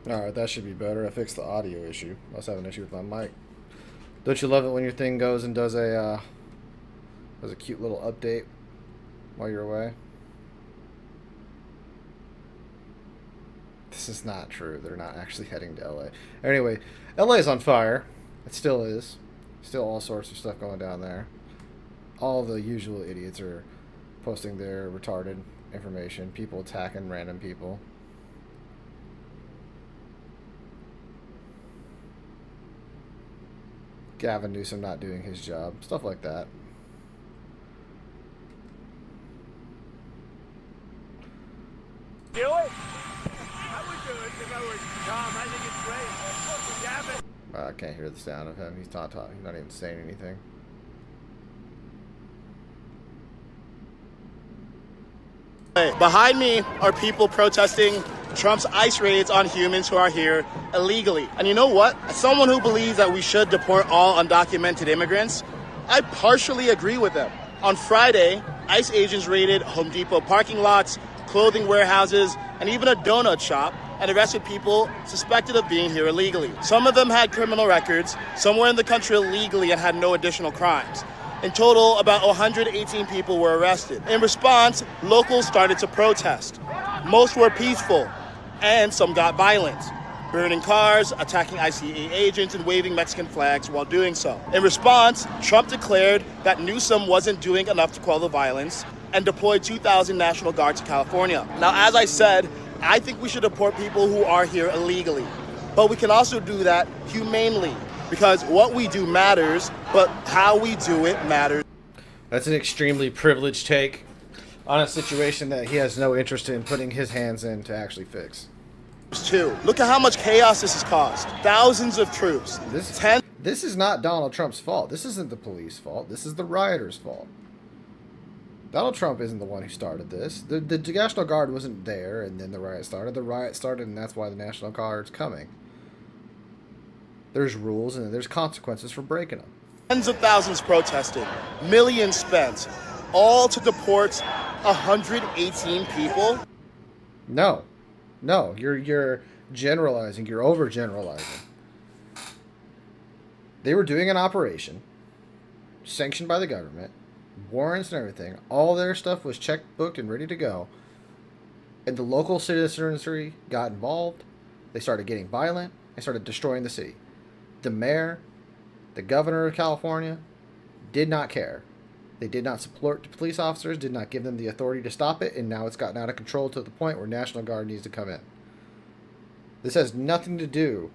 Alright, that should be better. I fixed the audio issue. I was having an issue with my mic. Don't you love it when your thing goes and does a cute little update while you're away? This is not true. They're not actually heading to LA. Anyway, LA is on fire. It still is. Still all sorts of stuff going down there. All the usual idiots are posting their retarded information. People attacking random people. Gavin Newsom not doing his job. Stuff like that. Do it? I would do it if I were Tom. I think it's great. Gavin. I can't hear the sound of him. He's not talking. He's not even saying anything. Behind me are people protesting Trump's ICE raids on humans who are here illegally. And you know what? As someone who believes that we should deport all undocumented immigrants, I partially agree with them. On Friday, ICE agents raided Home Depot parking lots, clothing warehouses, and even a donut shop, and arrested people suspected of being here illegally. Some of them had criminal records, some were in the country illegally and had no additional crimes. In total, about 118 people were arrested. In response, locals started to protest. Most were peaceful, and some got violent, burning cars, attacking ICE agents, and waving Mexican flags while doing so. In response, Trump declared that Newsom wasn't doing enough to quell the violence and deployed 2,000 National Guard to California. Now, as I said, I think we should deport people who are here illegally, but we can also do that humanely. Because what we do matters, but how we do it matters. That's an extremely privileged take on a situation that he has no interest in putting his hands in to actually fix. Too. Look at how much chaos this has caused. Thousands of troops. This is not Donald Trump's fault. This isn't the police fault. This is the rioters' fault. Donald Trump isn't the one who started this. The National Guard wasn't there, and then the riot started. The riot started, and that's why the National Guard's coming. There's rules and there's consequences for breaking them. Tens of thousands protested, millions spent, all to deport 118 people. No, you're generalizing. You're overgeneralizing. They were doing an operation, sanctioned by the government, warrants and everything. All their stuff was checked, booked, and ready to go. And the local citizenry got involved. They started getting violent. They started destroying the city. The mayor, the governor of California, did not care. They did not support the police officers, did not give them the authority to stop it, and now it's gotten out of control to the point where National Guard needs to come in. This has nothing to do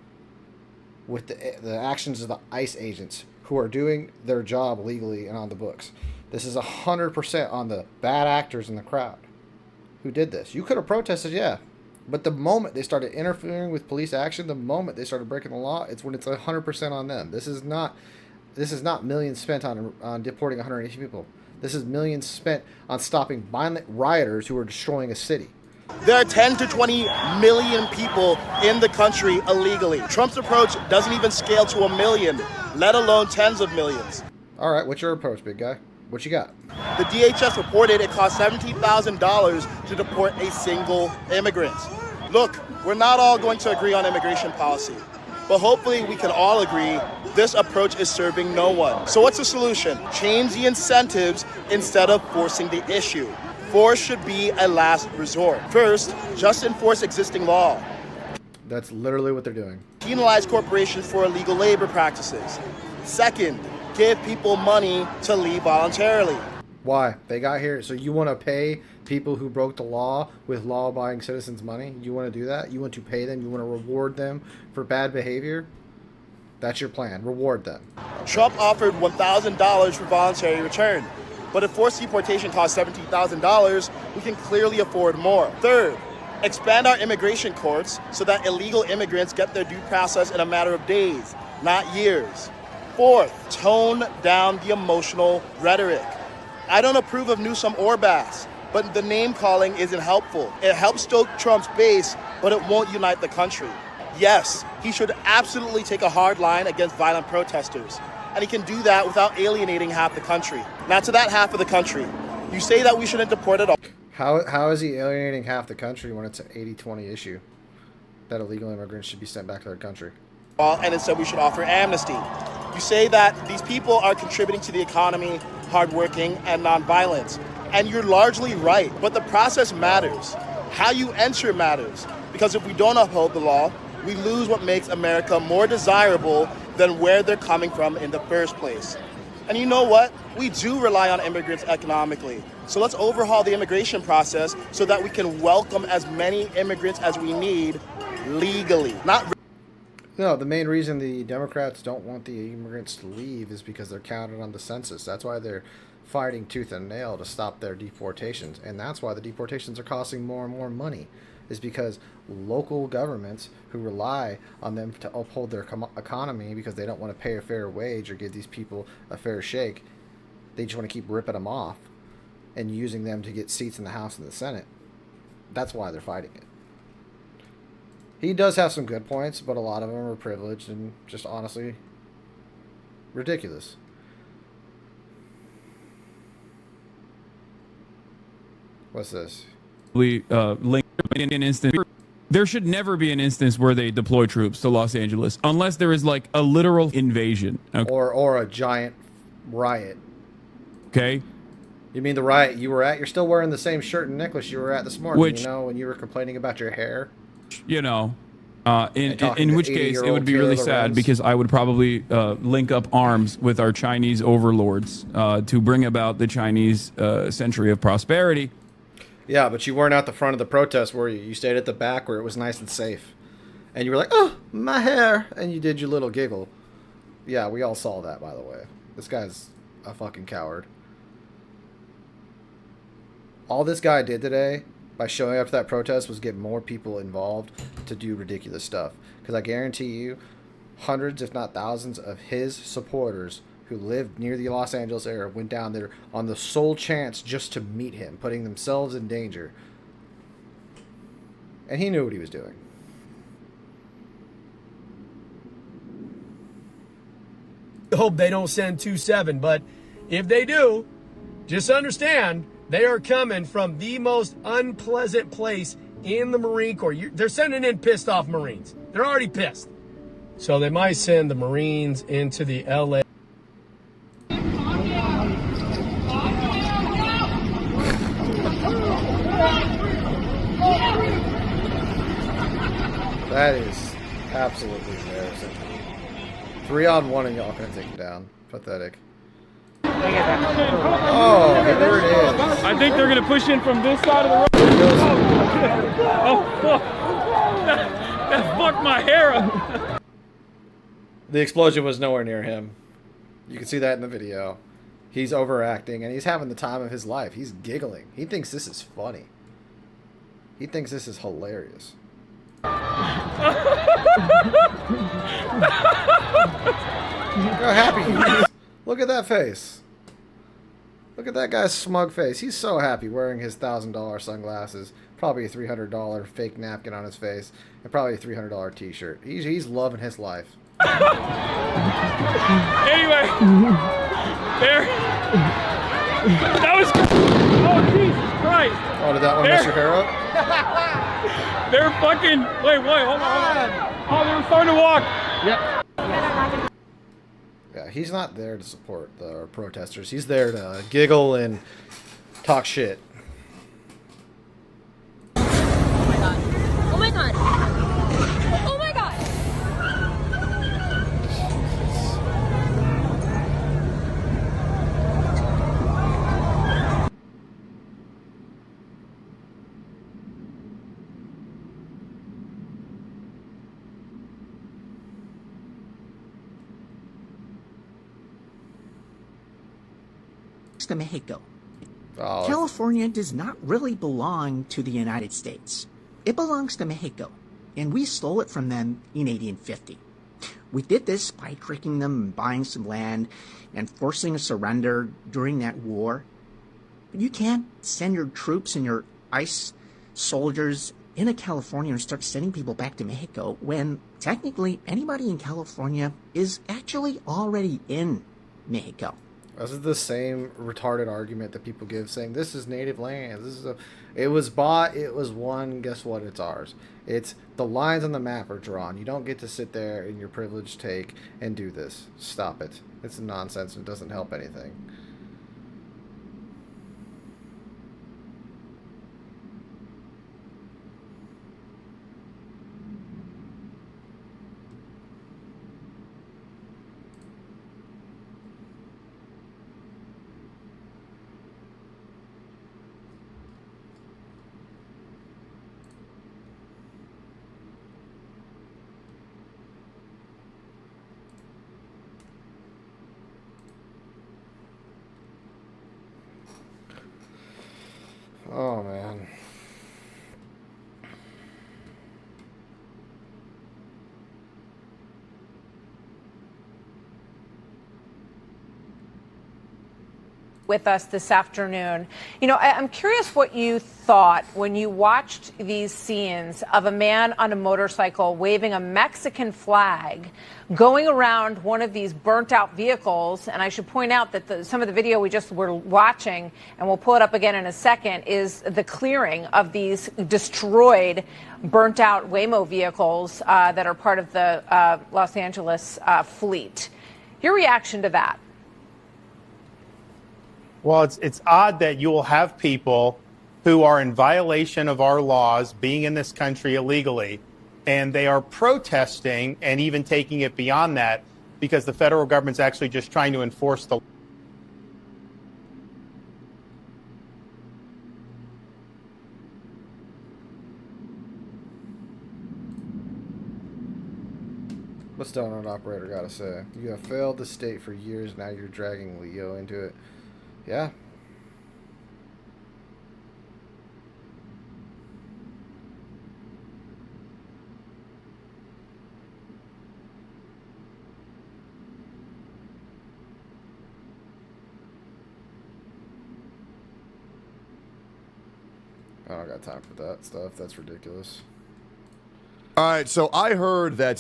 with the actions of the ICE agents who are doing their job legally and on the books. This is 100% on the bad actors in the crowd who did this. You could have protested, yeah. But the moment they started interfering with police action, the moment they started breaking the law, it's when it's 100% on them. This is not millions spent on deporting 180 people. This is millions spent on stopping violent rioters who are destroying a city. There are 10 to 20 million people in the country illegally. Trump's approach doesn't even scale to a million, let alone tens of millions. All right, what's your approach, big guy? What you got? The DHS reported it cost $17,000 to deport a single immigrant. Look, we're not all going to agree on immigration policy, but hopefully we can all agree this approach is serving no one. So what's the solution? Change the incentives instead of forcing the issue. Force should be a last resort. First, just enforce existing law. That's literally what they're doing. Penalize corporations for illegal labor practices. Second, give people money to leave voluntarily. Why? They got here. So you want to pay people who broke the law with law-abiding citizens money? You want to do that? You want to pay them? You want to reward them for bad behavior? That's your plan. Reward them. Trump offered $1,000 for voluntary return. But if forced deportation costs $17,000, we can clearly afford more. Third, expand our immigration courts so that illegal immigrants get their due process in a matter of days, not years. Fourth, tone down the emotional rhetoric. I don't approve of Newsom or Bass, but the name calling isn't helpful. It helps stoke Trump's base, but it won't unite the country. Yes, he should absolutely take a hard line against violent protesters, and he can do that without alienating half the country. Now to that half of the country, you say that we shouldn't deport at all. How is he alienating half the country when it's an 80-20 issue? that illegal immigrants should be sent back to their country. And instead we should offer amnesty. You say that these people are contributing to the economy, hardworking, and nonviolent. And you're largely right, but the process matters. How you enter matters. Because if we don't uphold the law, we lose what makes America more desirable than where they're coming from in the first place. And you know what? We do rely on immigrants economically. So let's overhaul the immigration process so that we can welcome as many immigrants as we need legally. No, the main reason the Democrats don't want the immigrants to leave is because they're counted on the census. That's why they're fighting tooth and nail to stop their deportations. And that's why the deportations are costing more and more money, is because local governments who rely on them to uphold their economy because they don't want to pay a fair wage or give these people a fair shake, they just want to keep ripping them off and using them to get seats in the House and the Senate. That's why they're fighting it. He does have some good points, but a lot of them are privileged and just honestly ridiculous. What's this? In an instance, there should never be an instance where they deploy troops to Los Angeles unless there is like a literal invasion. Okay? Or a giant riot. Okay. You mean the riot you were at? You're still wearing the same shirt and necklace you were at this morning, you know, when you were complaining about your hair? You know, in which case it would be really sad because I would probably link up arms with our Chinese overlords to bring about the Chinese century of prosperity. Yeah, but you weren't at the front of the protest, were you? You stayed at the back where it was nice and safe. And you were like, oh, my hair. And you did your little giggle. Yeah, we all saw that, by the way. This guy's a fucking coward. All this guy did today by showing up to that protest was get more people involved to do ridiculous stuff. Because I guarantee you, hundreds, if not thousands, of his supporters who lived near the Los Angeles area went down there on the sole chance just to meet him, putting themselves in danger. And he knew what he was doing. Hope they don't send 2-7, but if they do, just understand they are coming from the most unpleasant place in the Marine Corps. They're sending in pissed off Marines. They're already pissed. So they might send the Marines into the LA. That is absolutely embarrassing. 3-on-1 and y'all can take him down. Pathetic. Oh, there it is. I think they're going to push in from this side of the road. Oh, fuck. That fucked my hair up. The explosion was nowhere near him. You can see that in the video. He's overacting, and he's having the time of his life. He's giggling. He thinks this is funny. He thinks this is hilarious. Look how happy he is. Look at that face. Look at that guy's smug face. He's so happy wearing his $1,000 sunglasses, probably a $300 fake napkin on his face, and probably a $300 t-shirt. He's loving his life. Anyway, there. That was. Oh, Jesus Christ. Oh, did that one mess your hair up? They're fucking. Wait, hold on. Oh, they were starting to walk. Yep. Yeah, he's not there to support the protesters. He's there to giggle and talk shit. Oh my god. Oh my god. Oh my god. To Mexico. Oh, California does not really belong to the United States. It belongs to Mexico, and we stole it from them in 1850. We did this by tricking them and buying some land and forcing a surrender during that war. But you can't send your troops and your ICE soldiers into California and start sending people back to Mexico when technically anybody in California is actually already in Mexico. This is the same retarded argument that people give, saying this is native land. It was bought, it was won. Guess what? It's ours. It's the lines on the map are drawn. You don't get to sit there in your privileged take and do this. Stop it. It's nonsense and it doesn't help anything. Oh, man. With us this afternoon. You know, I'm curious what you thought when you watched these scenes of a man on a motorcycle waving a Mexican flag going around one of these burnt out vehicles. And I should point out that some of the video we just were watching, and we'll pull it up again in a second, is the clearing of these destroyed, burnt out Waymo vehicles that are part of the Los Angeles fleet. Your reaction to that? Well, it's odd that you will have people who are in violation of our laws being in this country illegally, and they are protesting and even taking it beyond that because the federal government's actually just trying to enforce the law. What's the owner operator got to say? You have failed the state for years, now you're dragging Leo into it. Yeah. I don't got time for that stuff. That's ridiculous. All right, so I heard that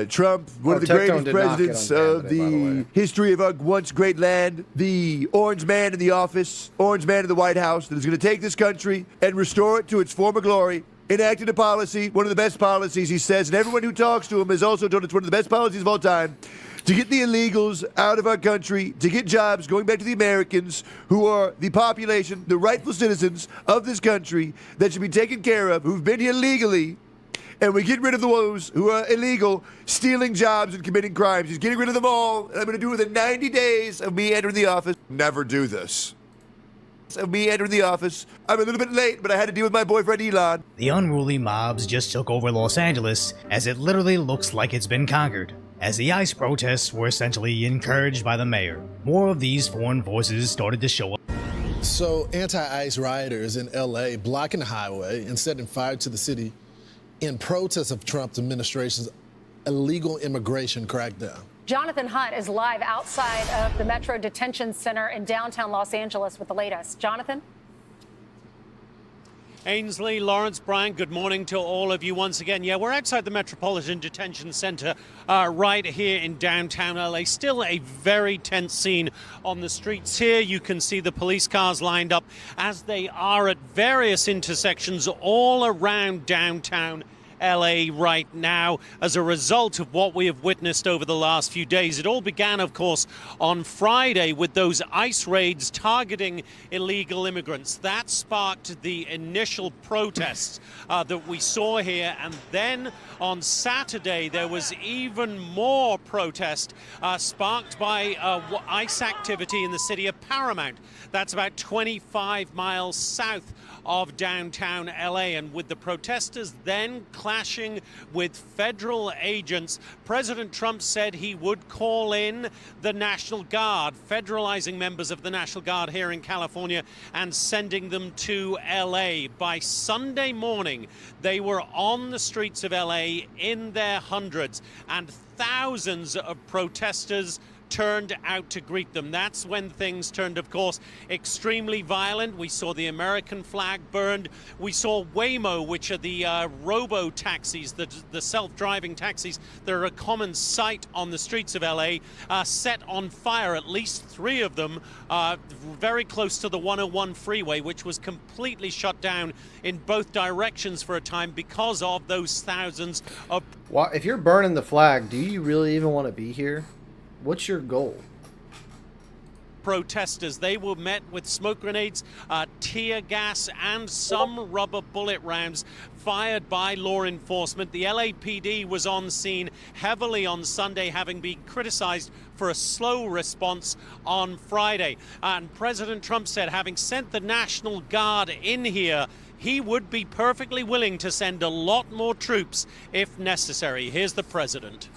Trump, one of the greatest presidents of the history of our once great land, the orange man in the office, orange man in the White House, that is going to take this country and restore it to its former glory, enacted a policy, one of the best policies, he says, and everyone who talks to him has also told it's one of the best policies of all time, to get the illegals out of our country, to get jobs going back to the Americans who are the population, the rightful citizens of this country that should be taken care of, who've been here legally. And we get rid of those who are illegal, stealing jobs and committing crimes. He's getting rid of them all. And I'm going to do it within 90 days of me entering the office. Never do this. Of me entering the office. I'm a little bit late, but I had to deal with my boyfriend Elon. The unruly mobs just took over Los Angeles, as it literally looks like it's been conquered, as the ICE protests were essentially encouraged by the mayor. More of these foreign voices started to show up. So anti-ICE rioters in LA blocking the highway and setting fire to the city in protest of Trump's administration's illegal immigration crackdown. Jonathan Hunt is live outside of the Metro Detention Center in downtown Los Angeles with the latest. Jonathan? Ainsley, Lawrence, Brian, good morning to all of you once again. Yeah, we're outside the Metropolitan Detention Center right here in downtown LA. Still a very tense scene on the streets here. You can see the police cars lined up as they are at various intersections all around downtown LA right now as a result of what we have witnessed over the last few days. It all began, of course, on Friday with those ICE raids targeting illegal immigrants. That sparked the initial protests that we saw here. And then on Saturday, there was even more protest sparked by ICE activity in the city of Paramount. That's about 25 miles south of downtown LA, and with the protesters then clashing with federal agents, President Trump said he would call in the National Guard, federalizing members of the National Guard here in California and sending them to LA. By Sunday morning, they were on the streets of LA in their hundreds, and thousands of protesters turned out to greet them. That's when things turned, of course, extremely violent. We saw the American flag burned. We saw Waymo, which are the robo-taxis, the self-driving taxis that are a common sight on the streets of LA, set on fire, at least 3 of them, very close to the 101 freeway, which was completely shut down in both directions for a time because of those thousands of... Well, if you're burning the flag, do you really even want to be here? What's your goal? Protesters. They were met with smoke grenades, tear gas, and some rubber bullet rounds fired by law enforcement. The LAPD was on scene heavily on Sunday, having been criticized for a slow response on Friday. And President Trump said, having sent the National Guard in here, he would be perfectly willing to send a lot more troops if necessary. Here's the president.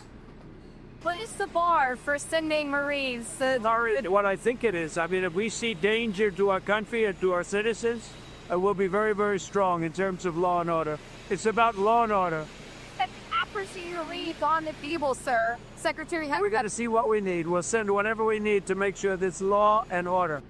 What is the bar for sending Marines? What I think it is. I mean, if we see danger to our country and to our citizens, we'll be very, very strong in terms of law and order. It's about law and order. I appreciate your lead on the people, sir. Secretary... We got to see what we need. We'll send whatever we need to make sure there's law and order.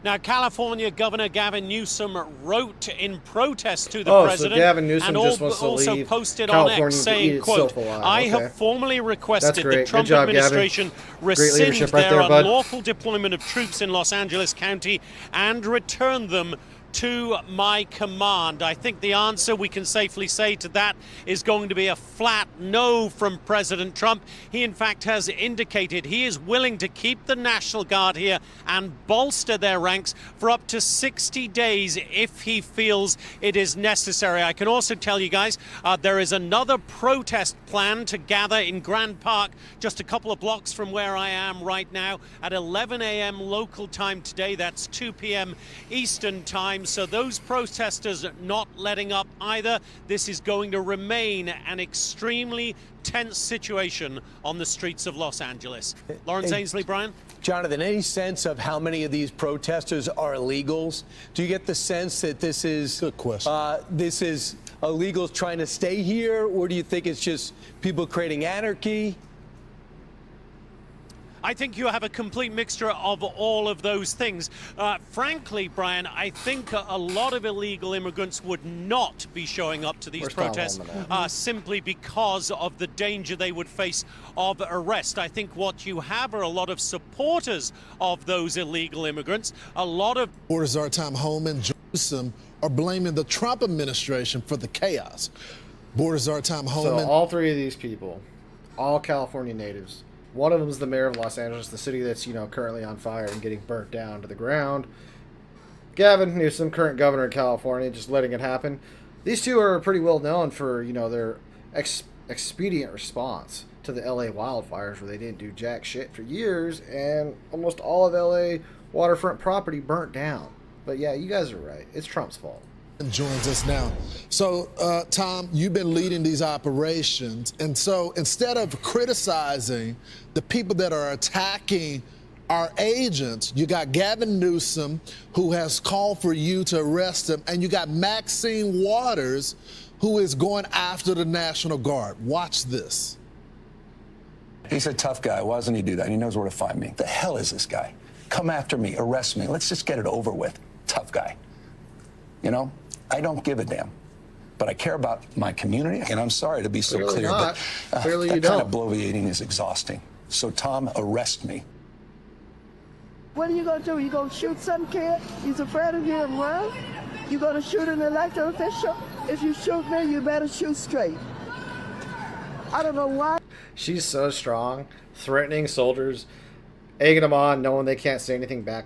Now, California Governor Gavin Newsom wrote in protest to the president, so Gavin Newsom and just wants to also leave posted California on X saying, quote, I have formally requested the Trump administration rescind their unlawful deployment of troops in Los Angeles County and return them to my command. I think the answer we can safely say to that is going to be a flat no from President Trump. He, in fact, has indicated he is willing to keep the National Guard here and bolster their ranks for up to 60 days if he feels it is necessary. I can also tell you guys, there is another protest plan to gather in Grand Park, just a couple of blocks from where I am right now, at 11 a.m. local time today. That's 2 p.m. Eastern time. So those protesters are not letting up either. This is going to remain an extremely tense situation on the streets of Los Angeles. Lawrence Ainsley, Brian? Jonathan, any sense of how many of these protesters are illegals? Do you get the sense that this is good question? This is illegals trying to stay here, or do you think it's just people creating anarchy? I think you have a complete mixture of all of those things. Frankly, Brian, I think a lot of illegal immigrants would not be showing up to these protests simply because of the danger they would face of arrest. I think what you have are a lot of supporters of those illegal immigrants. A lot of Borders Our Time Holman, Jerusalem are blaming the Trump administration for the chaos. Borders Our Time Holman. So all 3 of these people, all California natives. One of them is the mayor of Los Angeles, the city that's, currently on fire and getting burnt down to the ground. Gavin Newsom, current governor of California, just letting it happen. These 2 are pretty well known for, their expedient response to the LA wildfires, where they didn't do jack shit for years, and almost all of LA waterfront property burnt down. But yeah, you guys are right. It's Trump's fault. Joins us now. So, Tom, you've been leading these operations. And so instead of criticizing the people that are attacking our agents, you got Gavin Newsom, who has called for you to arrest him, and you got Maxine Waters, who is going after the National Guard. Watch this. He's a tough guy. Why doesn't he do that? He knows where to find me. The hell is this guy? Come after me, arrest me. Let's just get it over with. Tough guy. I don't give a damn, but I care about my community, and I'm sorry to be so clear, but Clearly that you kind don't. of bloviating is exhausting. So, Tom, arrest me. What are you going to do? You going to shoot some kid? He's afraid of you and run? You going to shoot an elected official? If you shoot me, you better shoot straight. I don't know why. She's so strong, threatening soldiers, egging them on, knowing they can't say anything back.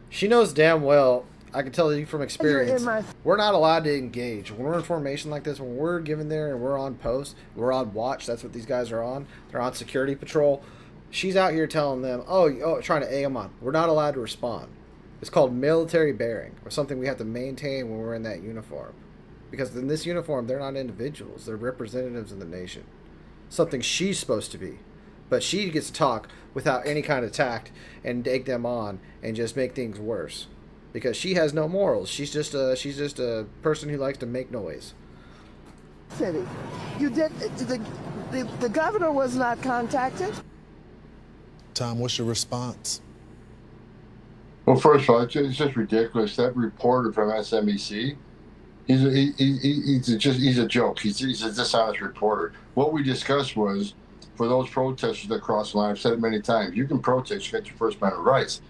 She knows damn well, I can tell you from experience, we're not allowed to engage. When we're in formation like this, when we're given there and we're on post, we're on watch, that's what these guys are on. They're on security patrol. She's out here telling them, trying to egg them on. We're not allowed to respond. It's called military bearing, or something we have to maintain when we're in that uniform. Because in this uniform, they're not individuals. They're representatives of the nation. Something she's supposed to be. But she gets to talk without any kind of tact and egg them on and just make things worse. Because she has no morals. She's just a person who likes to make noise. City. You did, the governor was not contacted. Tom, what's your response? Well, first of all, it's just ridiculous. That reporter from SMBC, he's a joke. He's a dishonest reporter. What we discussed was, for those protesters that cross the line, I've said it many times, you can protest, you get your First Amendment rights.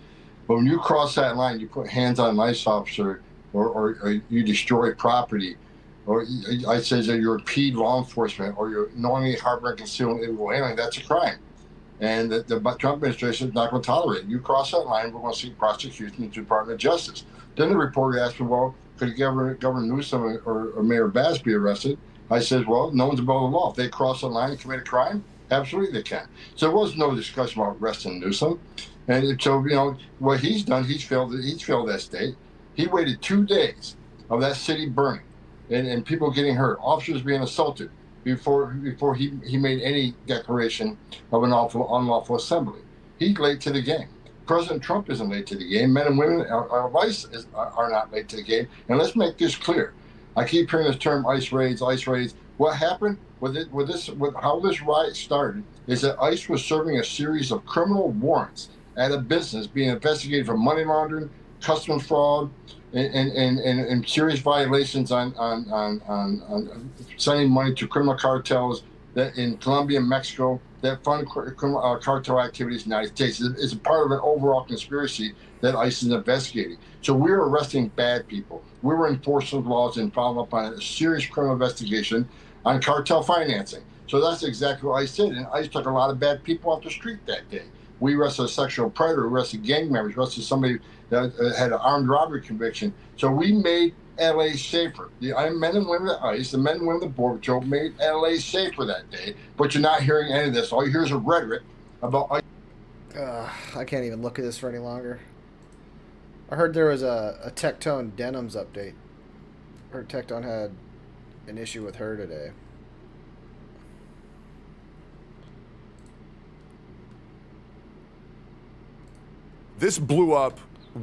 But when you cross that line, you put hands on an ICE officer, or you destroy property, or I say that you're impede law enforcement, or you're knowingly harboring, concealing illegal alien, that's a crime. And the Trump administration is not going to tolerate it. You cross that line, we're going to seek prosecution in the Department of Justice. Then the reporter asked me, well, could Governor Newsom or Mayor Bass be arrested? I said, well, no one's above the law. If they cross the line and commit a crime, absolutely they can. So there was no discussion about arresting Newsom. And so, what he's done, he's failed that state. He waited 2 days of that city burning and people getting hurt, officers being assaulted, before he made any declaration of an unlawful assembly. He's late to the game. President Trump isn't late to the game. Men and women of ICE are not late to the game. And let's make this clear. I keep hearing this term ICE raids, ICE raids. What happened with how this riot started is that ICE was serving a series of criminal warrants at a business being investigated for money laundering, customs fraud, and serious violations on sending money to criminal cartels that in Colombia and Mexico that fund criminal cartel activities in the United States. It's a part of an overall conspiracy that ICE is investigating. So we're arresting bad people. We were enforcing laws and following up on a serious criminal investigation on cartel financing. So that's exactly what ICE did. And ICE took a lot of bad people off the street that day. We arrested a sexual predator, we arrested gang members, arrested somebody that had an armed robbery conviction. So we made LA safer. The men and women at ICE, the men and women at the Border Patrol made LA safer that day. But you're not hearing any of this. All you hear is a rhetoric about ICE. I can't even look at this for any longer. I heard there was a Tectone Denims update. I heard Tectone had an issue with her today. This blew up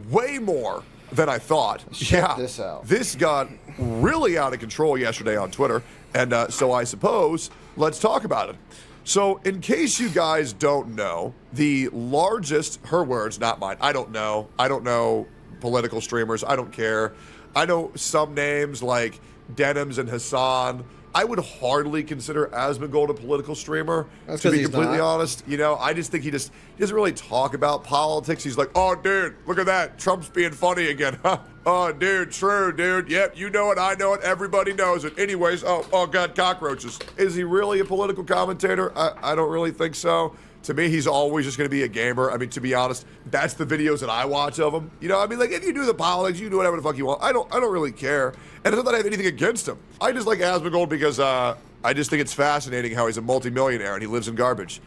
way more than I thought. Check this out. This got really out of control yesterday on Twitter, and so I suppose let's talk about it. So in case you guys don't know, the largest, her words, not mine, I don't know political streamers, I don't care. I know some names like Denims and Hassan. I would hardly consider Asmongold a political streamer, to be completely honest. I just think he doesn't really talk about politics. He's like, oh, dude, look at that. Trump's being funny again. Oh, dude, true, dude. Yep, you know it, I know it, everybody knows it. Anyways, oh, God, cockroaches. Is he really a political commentator? I don't really think so. To me, he's always just going to be a gamer. I mean, to be honest, that's the videos that I watch of him. If you do the politics, you can do whatever the fuck you want. I don't really care. And it's not that I have anything against him. I just like Asmongold because I just think it's fascinating how he's a multimillionaire and he lives in garbage.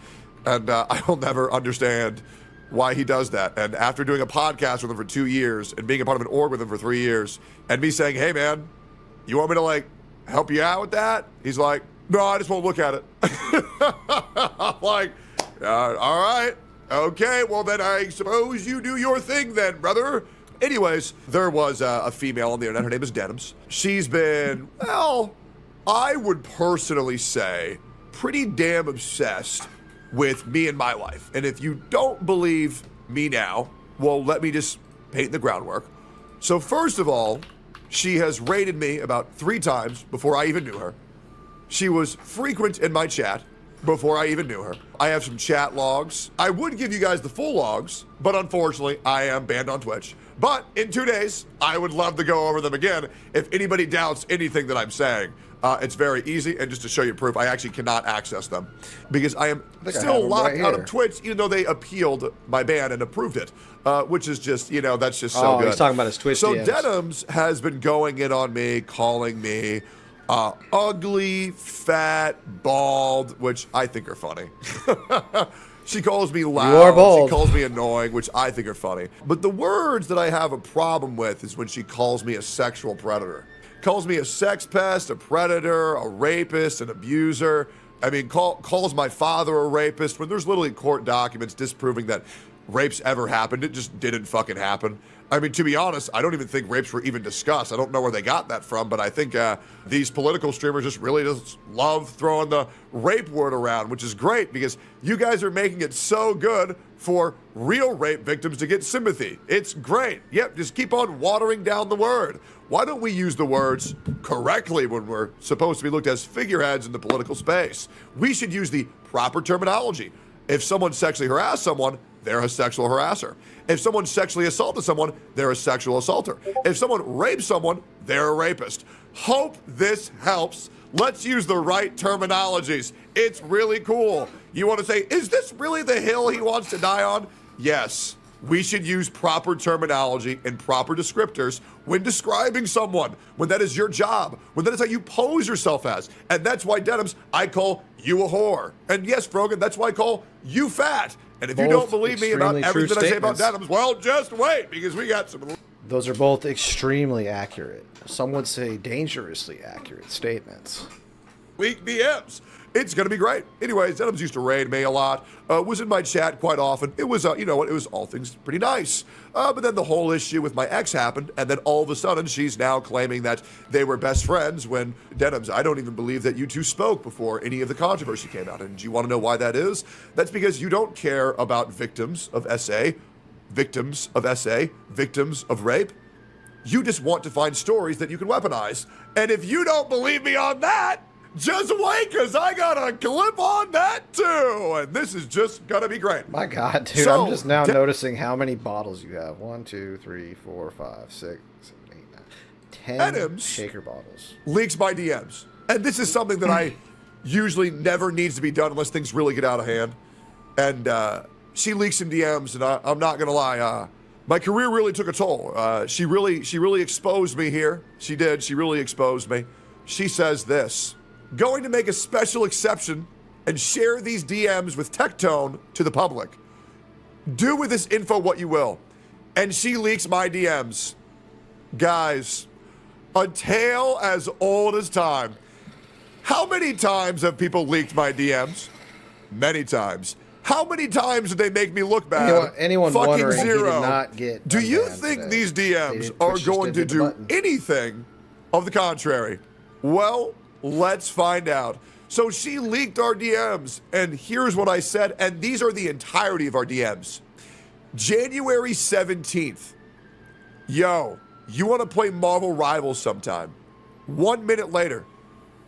And I will never understand why he does that. And after doing a podcast with him for 2 years and being a part of an org with him for 3 years and me saying, hey, man, you want me to, help you out with that? He's like, no, I just won't look at it. I'm like, all right. Okay, well, then I suppose you do your thing then, brother. Anyways, there was a female on the internet. Her name is Denims. She's been, well, I would personally say pretty damn obsessed with me and my life. And if you don't believe me now, well, let me just paint the groundwork. So first of all, she has rated me about 3 times before I even knew her. She was frequent in my chat before I even knew her. I have some chat logs. I would give you guys the full logs, but unfortunately, I am banned on Twitch. But in 2 days, I would love to go over them again. If anybody doubts anything that I'm saying, it's very easy. And just to show you proof, I actually cannot access them because I am still locked out of Twitch, even though they appealed my ban and approved it, which is just, that's just so good. He's talking about his Twitch So DMs. Denims has been going in on me, calling me ugly, fat, bald, which I think are funny. She calls me loud. You are bald. She calls me annoying, which I think are funny. But the words that I have a problem with is when she calls me a sexual predator. Calls me a sex pest, a predator, a rapist, an abuser. I mean, calls my father a rapist when there's literally court documents disproving that rapes ever happened. It just didn't fucking happen. I mean, to be honest, I don't even think rapes were even discussed. I don't know where they got that from, but I think these political streamers just really just love throwing the rape word around, which is great because you guys are making it so good for real rape victims to get sympathy. It's great. Yep, just keep on watering down the word. Why don't we use the words correctly when we're supposed to be looked as figureheads in the political space? We should use the proper terminology. If someone sexually harassed someone, they're a sexual harasser. If someone sexually assaulted someone, they're a sexual assaulter. If someone raped someone, they're a rapist. Hope this helps. Let's use the right terminologies. It's really cool. You want to say, is this really the hill he wants to die on? Yes. We should use proper terminology and proper descriptors when describing someone, when that is your job, when that is how you pose yourself as. And that's why, Denims, I call you a whore. And yes, Frogan, that's why I call you fat. And if you don't believe me about everything I say about Denims, well, just wait, because we got some... Those are both extremely accurate. Some would say dangerously accurate statements. Weak DMs. It's going to be great. Anyways, Denims used to raid me a lot. Was in my chat quite often. It was, you know what, it was all things pretty nice. But then the whole issue with my ex happened, and then all of a sudden she's now claiming that they were best friends when, Denims, I don't even believe that you two spoke before any of the controversy came out. And do you want to know why that is? That's because you don't care about victims of SA, victims of rape. You just want to find stories that you can weaponize. And if you don't believe me on that, just wait, because I got a clip on that too. And this is just going to be great. My God, dude, so, I'm just now noticing how many bottles you have. 1, 2, 3, 4, 5, 6, 7, 8, 9, 10 Denims shaker bottles. Leaks my DMs. And this is something that I usually never needs to be done unless things really get out of hand. And she leaks some DMs, and I'm not going to lie. My career really took a toll. She really exposed me here. She did. She really exposed me. She says this. Going to make a special exception and share these DMs with Tectone to the public. Do with this info what you will. And she leaks my DMs. Guys, a tale as old as time. How many times have people leaked my DMs? Many times. How many times did they make me look bad? Anyone fucking wondering, zero. he did not get Do you think today. these DMs are going to do anything of the contrary? Well, let's find out. So she leaked our DMs, and here's what I said, and these are the entirety of our DMs. January 17th. Yo, you want to play Marvel Rivals sometime? 1 minute later.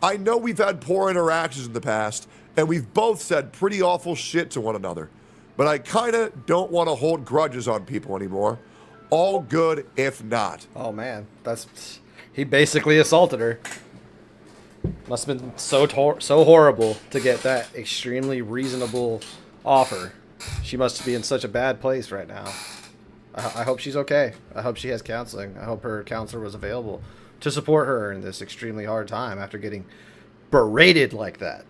I know we've had poor interactions in the past, and we've both said pretty awful shit to one another, but I kind of don't want to hold grudges on people anymore. All good if not. Oh, man. He basically assaulted her. Must have been so horrible to get that extremely reasonable offer. She must be in such a bad place right now. I hope she's okay. I hope she has counseling. I hope her counselor was available to support her in this extremely hard time after getting berated like that.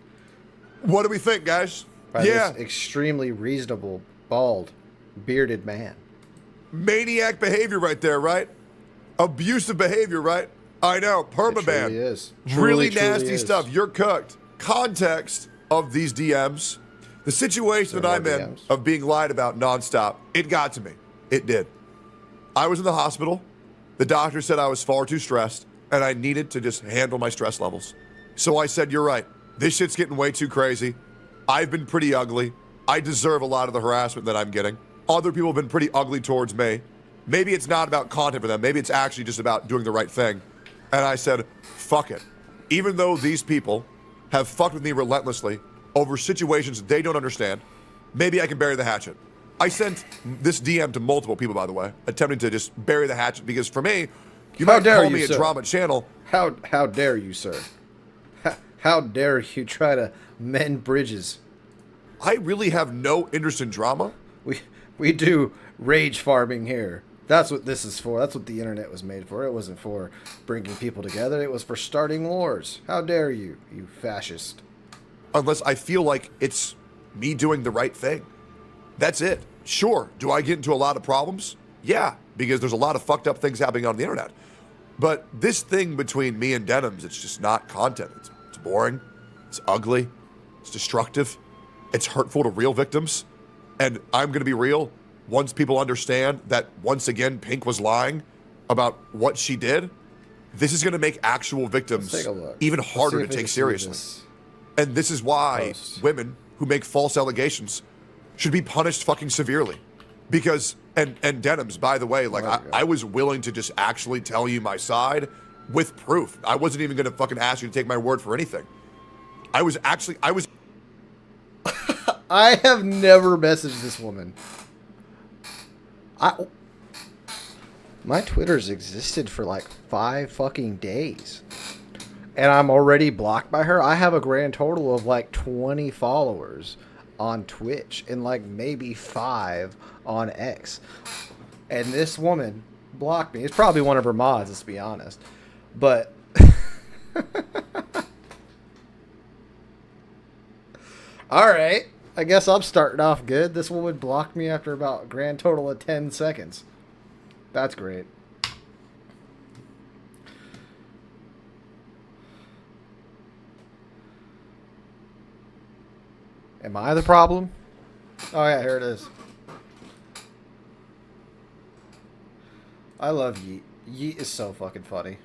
What do we think, guys? By this extremely reasonable, bald, bearded man. Maniac behavior right there, right? Abusive behavior, right? I know, permaban. It is. Really nasty stuff. You're cooked. Context of these DMs, the situation that I'm in of being lied about nonstop, it got to me. It did. I was in the hospital. The doctor said I was far too stressed, and I needed to just handle my stress levels. So I said, you're right. This shit's getting way too crazy. I've been pretty ugly. I deserve a lot of the harassment that I'm getting. Other people have been pretty ugly towards me. Maybe it's not about content for them. Maybe it's actually just about doing the right thing. And I said, fuck it. Even though these people have fucked with me relentlessly over situations they don't understand, maybe I can bury the hatchet. I sent this DM to multiple people, by the way, attempting to just bury the hatchet, because for me, you might call me a drama channel. How dare you, sir? How dare you try to mend bridges? I really have no interest in drama. We do rage farming here. That's what this is for. That's what the internet was made for. It wasn't for bringing people together. It was for starting wars. How dare you, you fascist? Unless I feel like it's me doing the right thing. That's it. Sure, do I get into a lot of problems? Yeah, because there's a lot of fucked up things happening on the internet. But this thing between me and Denims, it's just not content. It's boring. It's ugly. It's destructive. It's hurtful to real victims. And I'm going to be real. once people understand that, once again, Pink was lying about what she did, this is going to make actual victims even harder to take seriously. And this is why women who make false allegations should be punished fucking severely. Because, and Denims, by the way, like, I was willing to just actually tell you my side with proof. I wasn't even going to fucking ask you to take my word for anything. I have never messaged this woman. My Twitter's existed for like 5 fucking days. And I'm already blocked by her. I have a grand total of like 20 followers on Twitch and like maybe 5 on X. And this woman blocked me. It's probably one of her mods, let's be honest. But all right. I guess I'm starting off good. This woman blocked me after about a grand total of 10 seconds. That's great. Am I the problem? Oh yeah, here it is. I love Yeet. Yeet is so fucking funny.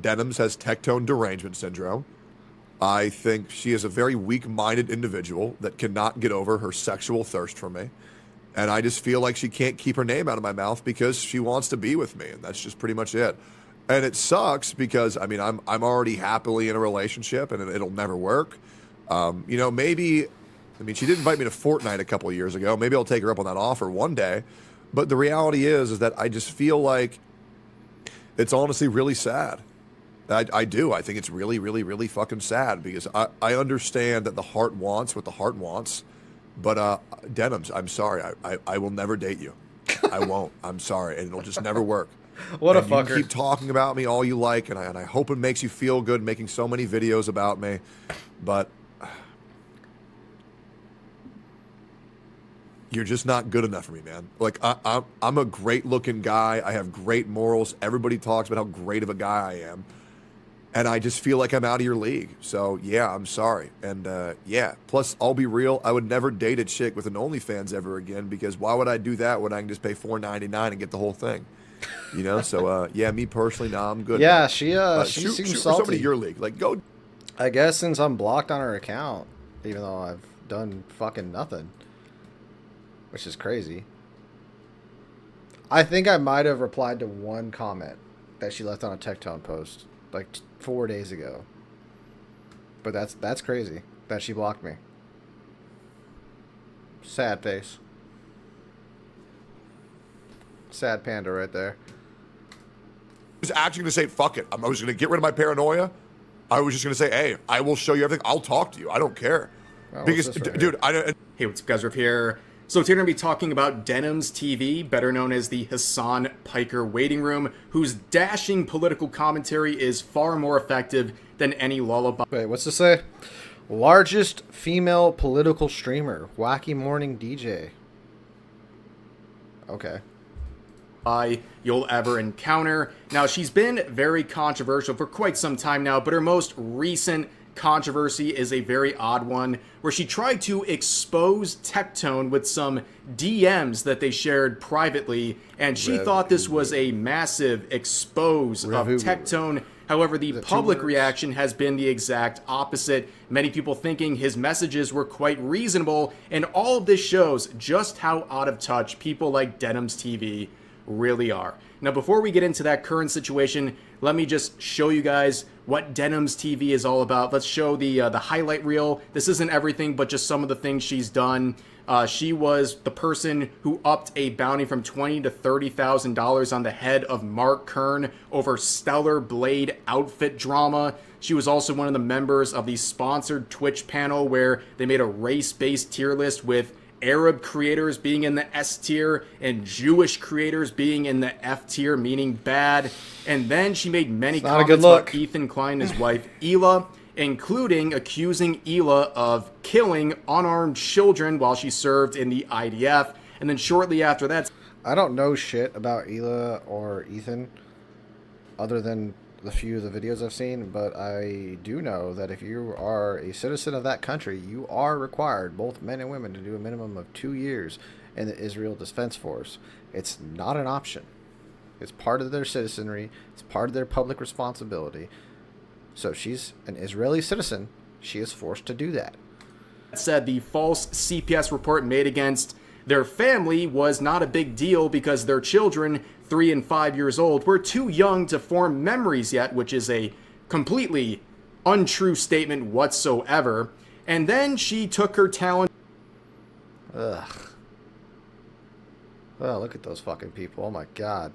Denims has Tectone derangement syndrome. I think she is a very weak-minded individual that cannot get over her sexual thirst for me. And I just feel like she can't keep her name out of my mouth because she wants to be with me, and that's just pretty much it. And it sucks because, I mean, I'm already happily in a relationship, and it'll never work. You know, maybe, I mean, she did invite me to Fortnite a couple of years ago. Maybe I'll take her up on that offer one day. But the reality is that I just feel like it's honestly really sad. I do. I think it's really, really, really fucking sad because I understand that the heart wants what the heart wants. But Denims, I'm sorry. I will never date you. I won't. I'm sorry. And it'll just never work. What and a fucker. You can keep talking about me all you like, and I hope it makes you feel good making so many videos about me. But you're just not good enough for me, man. Like, I'm a great-looking guy. I have great morals. Everybody talks about how great of a guy I am. And I just feel like I'm out of your league. So, yeah, I'm sorry. And, yeah, plus, I'll be real. I would never date a chick with an OnlyFans ever again because why would I do that when I can just pay $4.99 and get the whole thing? You know? So, yeah, me personally, nah, I'm good. Yeah, man. she shoot seems for salty. somebody in your league. Like, go. I guess since I'm blocked on her account, even though I've done fucking nothing, which is crazy. I think I might have replied to one comment that she left on a Tectone post like 4 days ago. But that's crazy that she blocked me. Sad face. Sad panda right there. I was actually going to say, fuck it. I was going to get rid of my paranoia. I was just going to say, hey, I will show you everything. I'll talk to you. I don't care. Oh, because, dude, Hey, what's up, guys? Riff here. So today we're going to be talking about Denims TV, better known as the Hassan Piker Waiting Room, whose dashing political commentary is far more effective than any lullaby. Wait, what's this say? Largest female political streamer, Wacky Morning DJ. Okay. You'll ever encounter. Now, she's been very controversial for quite some time now, but her most recent controversy is a very odd one where she tried to expose Tectone with some DMs that they shared privately, and she thought this was a massive expose of Tectone. However, the public reaction has been the exact opposite. Many people thinking his messages were quite reasonable, and all of this shows just how out of touch people like Denims TV really are. Now, before we get into that current situation, let me just show you guys what Denims TV is all about. Let's show the highlight reel. This isn't everything, but just some of the things she's done. She was the person who upped a bounty from $20,000 to $30,000 on the head of Mark Kern over Stellar Blade outfit drama. She was also one of the members of the sponsored Twitch panel where they made a race-based tier list with Arab creators being in the S tier and Jewish creators being in the F tier, meaning bad. And then she made many comments about Ethan Klein and his wife, Hila, including accusing Hila of killing unarmed children while she served in the IDF. And then shortly after that... I don't know shit about Hila or Ethan other than the few of the videos I've seen, but I do know that if you are a citizen of that country, you are required, both men and women, to do a minimum of 2 years in the Israel Defense Force. It's not an option. It's part of their citizenry. It's part of their public responsibility. So she's an Israeli citizen. She is forced to do that. That said, the false CPS report made against their family was not a big deal because their children, 3 and 5 years old, were too young to form memories yet, which is a completely untrue statement whatsoever. And then she took her talent. Ugh. Oh, look at those fucking people. Oh my God.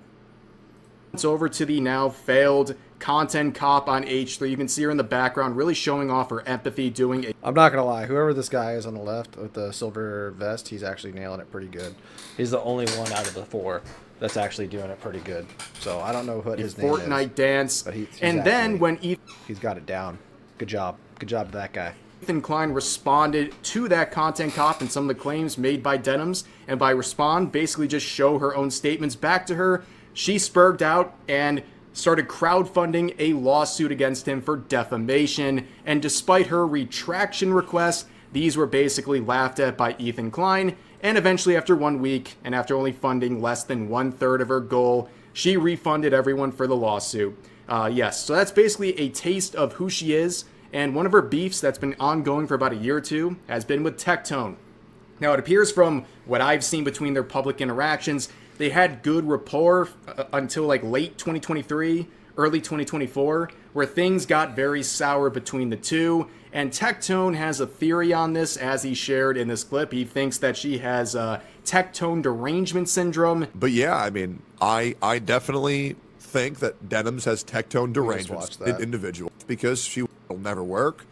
It's over to the now failed content cop on H3. You can see her in the background really showing off her empathy, doing a... I'm not going to lie. Whoever this guy is on the left with the silver vest, he's actually nailing it pretty good. He's the only one out of the 4 that's actually doing it pretty good. So I don't know what his name is. Fortnite dance. But he's and actually, then when he's got it down. Good job. Good job to that guy. Ethan Klein responded to that content cop and some of the claims made by Denims. And by respond, basically just show her own statements back to her. She spurred out and started crowdfunding a lawsuit against him for defamation. And despite her retraction requests, these were basically laughed at by Ethan Klein. And eventually, after 1 week, and after only funding less than 1/3 of her goal, she refunded everyone for the lawsuit. Yes, so that's basically a taste of who she is. And one of her beefs that's been ongoing for about a year or two has been with Tectone. Now, it appears from what I've seen between their public interactions, they had good rapport until like late 2023, early 2024, where things got very sour between the two. And Tectone has a theory on this, as he shared in this clip. He thinks that she has Tectone derangement syndrome. But yeah, I mean, I definitely think that Denims has Tectone derangement individual because she will never work.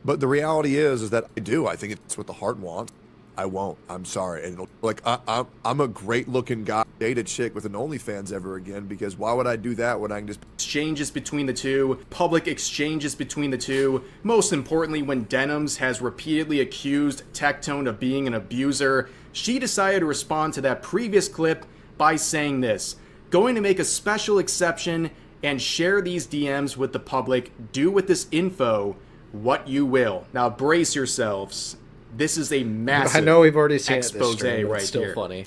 But the reality is that I do. I think it's what the heart wants. I won't. I'm sorry. And like I'm a great looking guy, date a chick with an OnlyFans ever again, because why would I do that when I can just exchanges between the two, public exchanges between the two. Most importantly, when Denims has repeatedly accused Tectone of being an abuser, she decided to respond to that previous clip by saying this: going to make a special exception and share these DMs with the public. Do with this info what you will. Now brace yourselves. This is a massive I know we've already seen expose it this stream, right it's still here. Funny.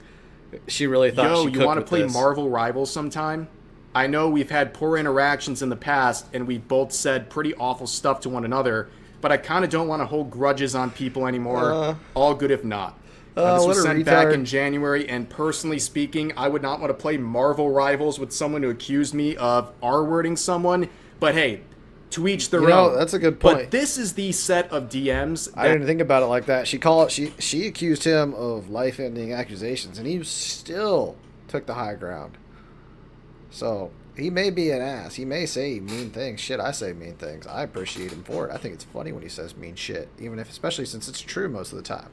She really thought Yo, she you want to with play this. Marvel Rivals sometime? I know we've had poor interactions in the past, and we both said pretty awful stuff to one another, but I kind of don't want to hold grudges on people anymore. All good if not. This was sent back in January, and personally speaking, I would not want to play Marvel Rivals with someone who accused me of R-wording someone, but hey, to each their own. That's a good point. But this is the set of DMs. I didn't think about it like that. She accused him of life-ending accusations, and he still took the high ground. So he may be an ass. He may say mean things. Shit, I say mean things. I appreciate him for it. I think it's funny when he says mean shit, especially since it's true most of the time.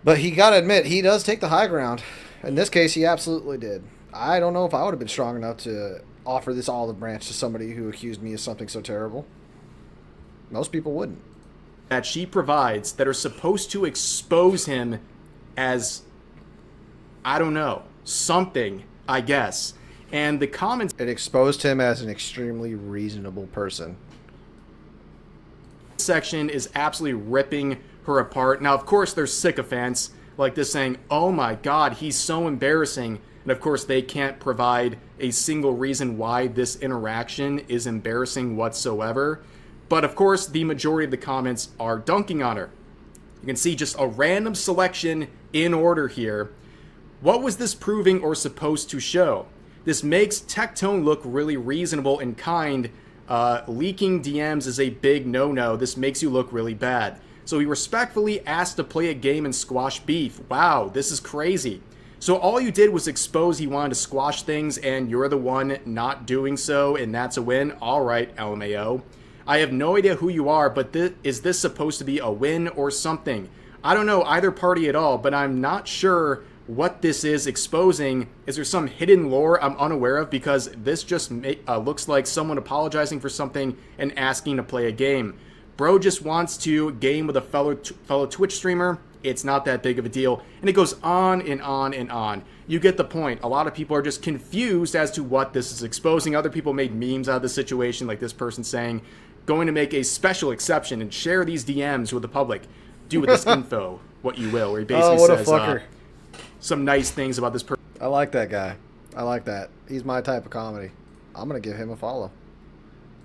But he got to admit, he does take the high ground. In this case, he absolutely did. I don't know if I would have been strong enough to offer this olive branch to somebody who accused me of something so terrible. Most people wouldn't. That she provides that are supposed to expose him as, I don't know, something, I guess. And the comments... It exposed him as an extremely reasonable person. Section is absolutely ripping her apart. Now, of course, there's sycophants like this saying, oh my God, he's so embarrassing. And of course, they can't provide a single reason why this interaction is embarrassing whatsoever. But of course, the majority of the comments are dunking on her. You can see just a random selection in order here. What was this proving or supposed to show? This makes Tectone look really reasonable and kind. Leaking DMs is a big no-no. This makes you look really bad. So he respectfully asked to play a game and squash beef. Wow, this is crazy. So all you did was expose he wanted to squash things, and you're the one not doing so, and that's a win? All right, LMAO. I have no idea who you are, but is this supposed to be a win or something? I don't know either party at all, but I'm not sure what this is exposing. Is there some hidden lore I'm unaware of? Because this just looks like someone apologizing for something and asking to play a game. Bro just wants to game with a fellow Twitch streamer. It's not that big of a deal. And it goes on and on and on. You get the point. A lot of people are just confused as to what this is exposing. Other people made memes out of the situation, like this person saying, going to make a special exception and share these DMs with the public. Do with this info what you will, where he basically what a says fucker. Some nice things about this person. I like that guy. I like that. He's my type of comedy. I'm gonna give him a follow.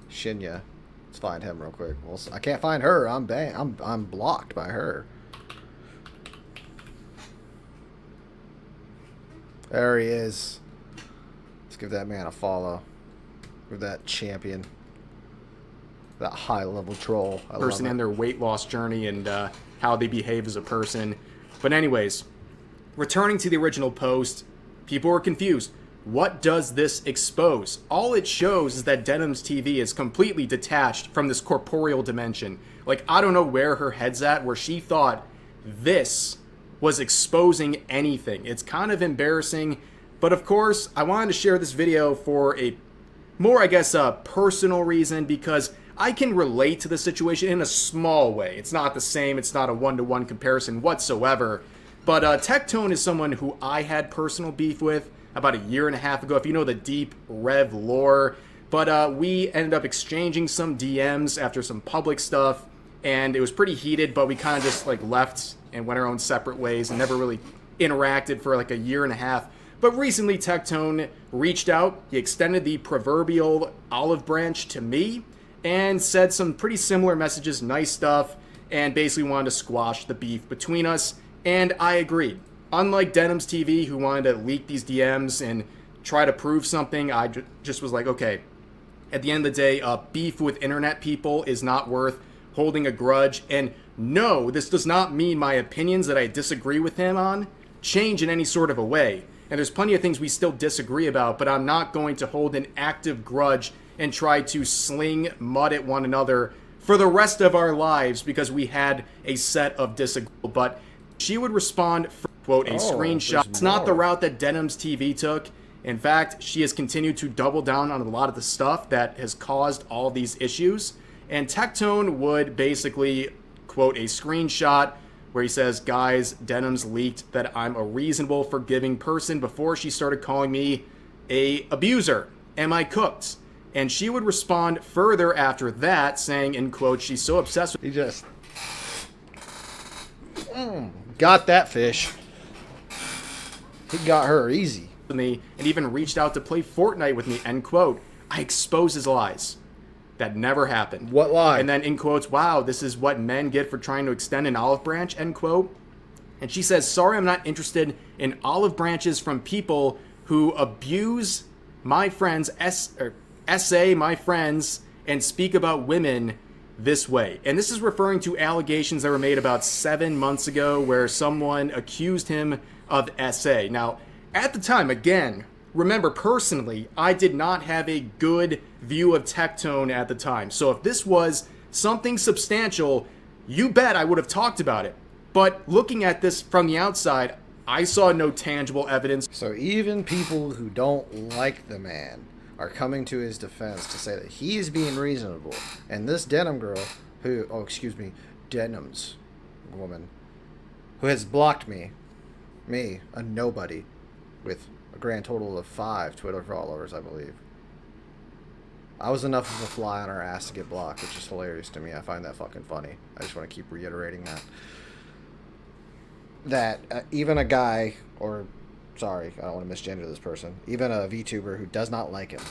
Shinya. Let's find him real quick. Well, I can't find her. I'm blocked by her. There he is. Let's give that man a follow. Give that champion. That high-level troll. I Person love it. and their weight loss journey and how they behave as a person. But anyways, returning to the original post, people were confused. What does this expose? All it shows is that Denims TV is completely detached from this corporeal dimension. Like, I don't know where her head's at, where she thought this was exposing anything. It's kind of embarrassing. But of course, I wanted to share this video for a more, I guess, a personal reason, because I can relate to the situation in a small way. It's not the same. It's not a one-to-one comparison whatsoever. But Tectone is someone who I had personal beef with about a year and a half ago, if you know the deep Rev lore. But we ended up exchanging some DMs after some public stuff, and it was pretty heated, but we kind of just like left and went our own separate ways and never really interacted for like a year and a half. But recently Tectone reached out. He extended the proverbial olive branch to me and said some pretty similar messages, nice stuff, and basically wanted to squash the beef between us. And I agreed. Unlike Denims TV, who wanted to leak these DMs and try to prove something, I just was like, okay, at the end of the day, beef with internet people is not worth holding a grudge. And no, this does not mean my opinions that I disagree with him on change in any sort of a way. And there's plenty of things we still disagree about, but I'm not going to hold an active grudge and try to sling mud at one another for the rest of our lives because we had a set of disagreements. But she would respond for, quote, a screenshot. It's not the route that Denims TV took. In fact, she has continued to double down on a lot of the stuff that has caused all these issues. And Tectone would basically, quote, a screenshot where he says, guys, Denims leaked that I'm a reasonable, forgiving person before she started calling me a abuser. Am I cooked? And she would respond further after that, saying, in quote, she's so obsessed with... He just... got that fish. He got her easy. ...me, and even reached out to play Fortnite with me, end quote. I expose his lies. That never happened. What lie? And then in quotes, wow, this is what men get for trying to extend an olive branch, end quote. And she says, sorry, I'm not interested in olive branches from people who abuse my friends, SA my friends, and speak about women this way. And this is referring to allegations that were made about 7 months ago where someone accused him of SA. Now, at the time, again, remember, personally, I did not have a good view of Tectone at the time. So if this was something substantial, you bet I would have talked about it. But looking at this from the outside, I saw no tangible evidence. So even people who don't like the man are coming to his defense to say that he is being reasonable. And this denim girl Denims woman, who has blocked me, a nobody, with a grand total of 5 Twitter followers, I believe. I was enough of a fly on her ass to get blocked, which is hilarious to me. I find that fucking funny. I just want to keep reiterating that. Even a guy, or, sorry, I don't want to misgender this person, even a VTuber who does not like him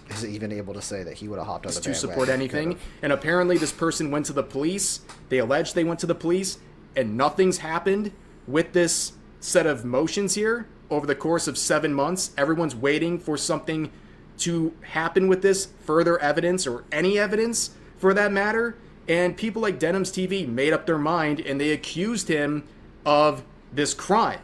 is even able to say that he would have hopped on the bandwagon to support anything. And apparently this person went to the police. They alleged they went to the police, and nothing's happened with this set of motions here. Over the course of 7 months, everyone's waiting for something to happen with this, further evidence or any evidence for that matter. And people like Denims TV made up their mind and they accused him of this crime.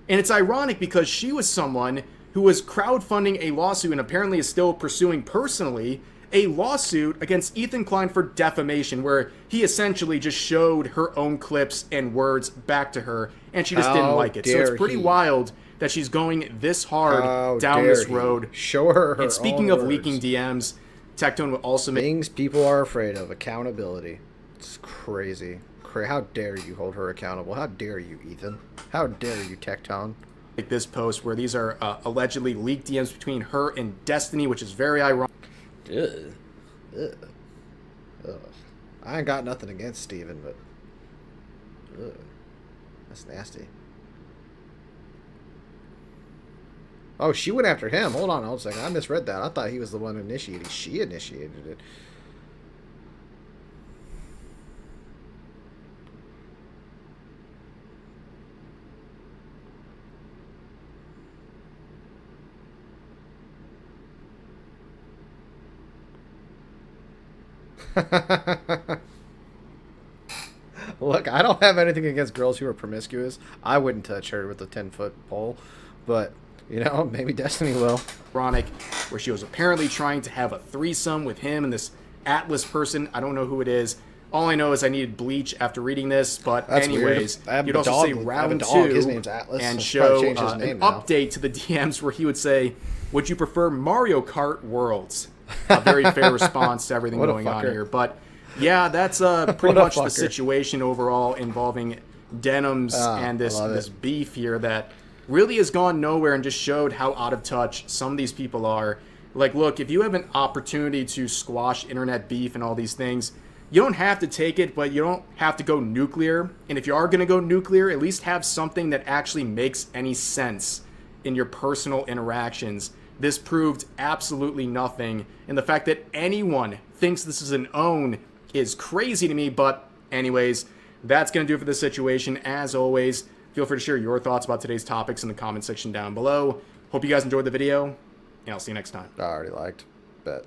And it's ironic because she was someone who was crowdfunding a lawsuit and apparently is still pursuing personally a lawsuit against Ethan Klein for defamation, where he essentially just showed her own clips and words back to her and she just didn't like it. So it's pretty wild that she's going this hard down this road. Show her And speaking of leaking DMs, Tectone will also make things people are afraid of. Accountability. It's crazy. How dare you hold her accountable? How dare you, Ethan? How dare you, Tectone? Like this post where these are allegedly leaked DMs between her and Destiny, which is very ironic. Ugh. I ain't got nothing against Steven, but That's nasty. Oh, she went after him. Hold on a second. I misread that. I thought he was the one who initiated. She initiated it. Look, I don't have anything against girls who are promiscuous. I wouldn't touch her with a 10-foot pole, but you know, maybe Destiny will. Ironic, where she was apparently trying to have a threesome with him and this Atlas person. I don't know who it is. All I know is I needed bleach after reading this, but That's anyways, weird. you'd also say round 2 His name's Atlas. and Let's show change his name an now. update to the DMs where he would say, would you prefer Mario Kart Worlds? A very fair response to everything What a going on fucker. here. But yeah, that's pretty What a much the fucker. situation overall involving Denims and I this love this it. beef here that really has gone nowhere and just showed how out of touch some of these people are. Like, look, if you have an opportunity to squash internet beef and all these things, you don't have to take it, but you don't have to go nuclear. And if you are going to go nuclear, at least have something that actually makes any sense in your personal interactions. This proved absolutely nothing. And the fact that anyone thinks this is an own is crazy to me. But anyways, that's going to do it for this situation. As always, feel free to share your thoughts about today's topics in the comment section down below. Hope you guys enjoyed the video, and I'll see you next time. I already liked, bet.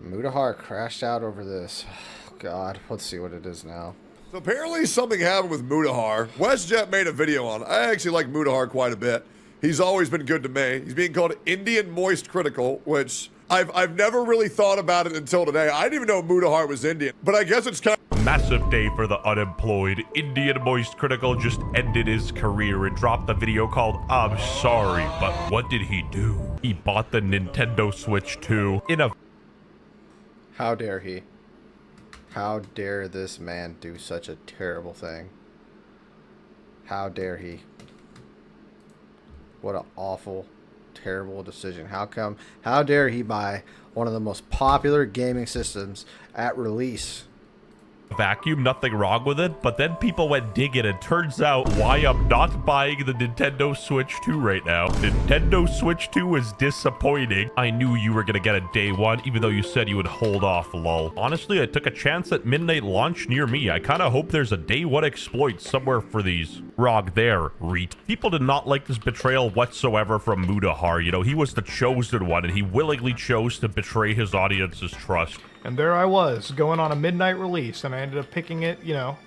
Mutahar crashed out over this. Oh, God, let's see what it is now. So apparently something happened with Mutahar. WestJet made a video on it. I actually like Mutahar quite a bit. He's always been good to me. He's being called Indian Moist Critical, which I've never really thought about it until today. I didn't even know Mutahar was Indian, but I guess it's kind of... Massive day for the unemployed. Indian Moist Critical just ended his career and dropped the video called I'm Sorry, but what did he do? He bought the Nintendo Switch 2 in a... How dare he? How dare this man do such a terrible thing? How dare he? What an awful, terrible decision. How dare he buy one of the most popular gaming systems at release? vacuum, nothing wrong with it, but then people went digging and turns out why I'm not buying the Nintendo Switch 2 right now. Nintendo Switch 2 is disappointing. I knew you were gonna get a day one, even though you said you would hold off, lol. Honestly, I took a chance at midnight launch near me. I kinda hope there's a day one exploit somewhere for these. Rog there, Reet. People did not like this betrayal whatsoever from Mutahar. You know, he was the chosen one, and he willingly chose to betray his audience's trust. And there I was, going on a midnight release, and I ended up picking it, you know,